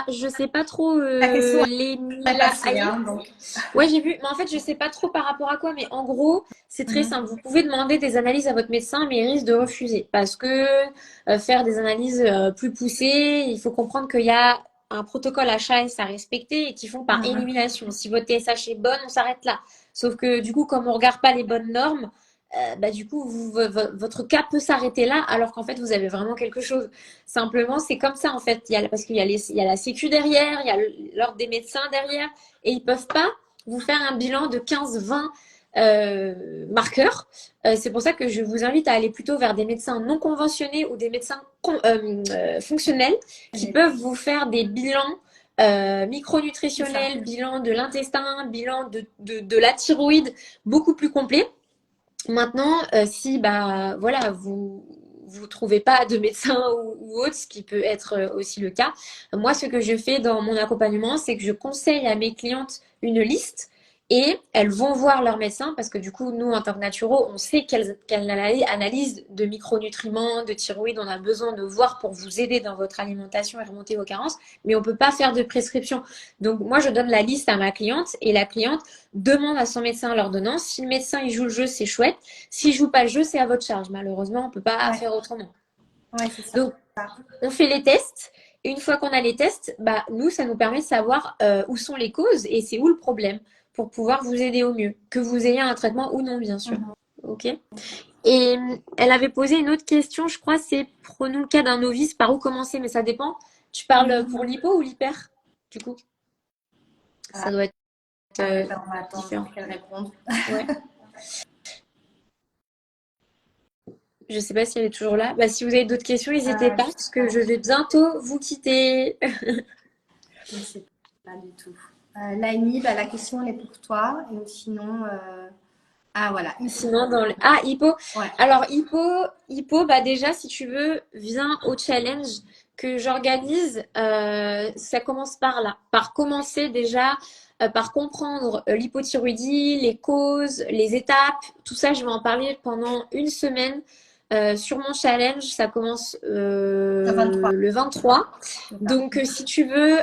Je sais pas trop les Ouais, j'ai vu, mais en fait, je sais pas trop par rapport à quoi, mais en gros, c'est très simple. Vous pouvez demander des analyses à votre médecin, mais il risque de refuser parce que faire des analyses plus poussées, il faut comprendre qu'il y a un protocole HAS à respecter et qui font par élimination. Si votre TSH est bonne, on s'arrête là. Sauf que du coup, comme on regarde pas les bonnes normes, du coup, votre cas peut s'arrêter là, alors qu'en fait, vous avez vraiment quelque chose. Simplement, c'est comme ça, en fait. Parce qu'il y a la sécu derrière, il y a l'ordre des médecins derrière, et ils peuvent pas vous faire un bilan de 15-20 marqueurs. C'est pour ça que je vous invite à aller plutôt vers des médecins non conventionnés ou des médecins fonctionnels qui peuvent vous faire des bilans micronutritionnels, bilan de l'intestin, bilan de la thyroïde, beaucoup plus complet. Maintenant, si voilà, vous trouvez pas de médecin ou autre, ce qui peut être aussi le cas, moi ce que je fais dans mon accompagnement, c'est que je conseille à mes clientes une liste et elles vont voir leur médecin parce que du coup, nous en tant que naturaux, on sait quelle analyse de micronutriments, de thyroïde on a besoin de voir pour vous aider dans votre alimentation et remonter vos carences, mais on peut pas faire de prescription. Donc moi, je donne la liste à ma cliente et la cliente demande à son médecin l'ordonnance. Si le médecin il joue le jeu, c'est chouette. S'il joue pas le jeu, c'est à votre charge. Malheureusement, on peut pas faire autrement. Ouais, c'est ça. Donc, on fait les tests. Et une fois qu'on a les tests, nous, ça nous permet de savoir où sont les causes et c'est où le problème pour pouvoir vous aider au mieux. Que vous ayez un traitement ou non, bien sûr. Ok. Et elle avait posé une autre question, je crois, c'est prenons le cas d'un novice, par où commencer? Mais ça dépend. Tu parles pour l'hypo ou l'hyper, du coup? Ça doit être Ben, on va attendre différents. qu'elle réponde. Ouais. Je sais pas si elle est toujours là. Bah, si vous avez d'autres questions, n'hésitez pas parce que je vais bientôt vous quitter. Je ne sais pas du tout. Laïni, bah, la question elle est pour toi. Et sinon, ah voilà. Sinon, Ah, Hippo. Ouais. Alors, Hippo, bah déjà, si tu veux, viens au challenge que j'organise. Ça commence par là. Par commencer déjà, par comprendre l'hypothyroïdie, les causes, les étapes. Tout ça, je vais en parler pendant une semaine. Sur mon challenge, ça commence Le 23. le 23. C'est ça. Donc, si tu veux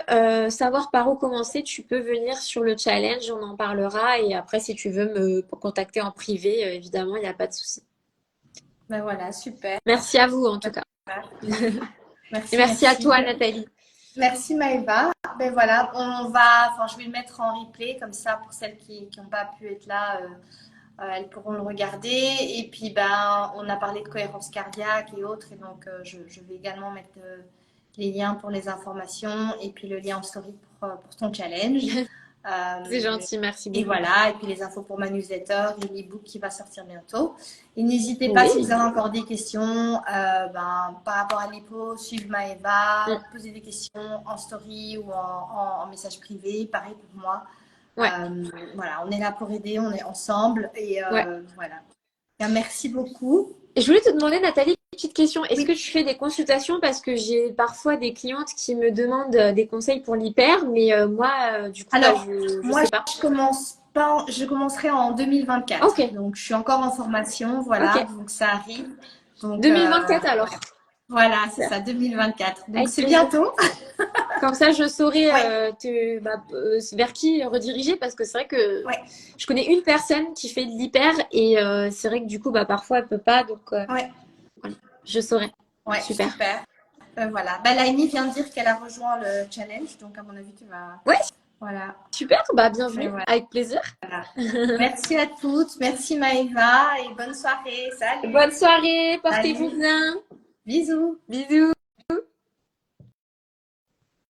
savoir par où commencer, tu peux venir sur le challenge, on en parlera. Et après, si tu veux me contacter en privé, évidemment, il n'y a pas de souci. Ben voilà, super. Merci à vous, en tout cas. Merci, Et merci à toi, Nathalie. Merci Maëva. Ben voilà, enfin, je vais le mettre en replay comme ça pour celles qui n'ont pas pu être là, elles pourront le regarder. Et puis ben, on a parlé de cohérence cardiaque et autres, et donc je vais également mettre les liens pour les informations et puis le lien en story pour ton challenge. C'est gentil, merci beaucoup. Et voilà, et puis les infos pour ma newsletter et l'e-book qui va sortir bientôt. Et n'hésitez pas, si vous avez encore des questions par rapport à l'hypo, suivre Maëva, poser des questions en story ou en message privé, pareil pour moi. Ouais. Voilà, on est là pour aider, on est ensemble et voilà. Bien, merci beaucoup. Et je voulais te demander, Nathalie, une petite question. Est-ce que tu fais des consultations? Parce que j'ai parfois des clientes qui me demandent des conseils pour l'hyper, mais moi, du coup, alors, je moi, sais pas. Je commencerai en 2024. Ok. Donc, je suis encore en formation, voilà, Ok. donc ça arrive. Donc, 2024 alors. Voilà, c'est ça, 2024. Donc, Avec c'est plaisir. bientôt. Comme ça, je saurai vers qui rediriger parce que c'est vrai que je connais une personne qui fait de l'hyper et c'est vrai que du coup, parfois, elle peut pas. Donc, voilà, je saurai. Ouais, super. Voilà. Laïni vient de dire qu'elle a rejoint le challenge. Donc, à mon avis, tu vas. Ouais. Voilà. Super. Bienvenue. Voilà. Avec plaisir. Voilà. Merci à toutes. Merci Maëva et bonne soirée. Salut. Bonne soirée. Portez-vous bien. Bisous. Bisous.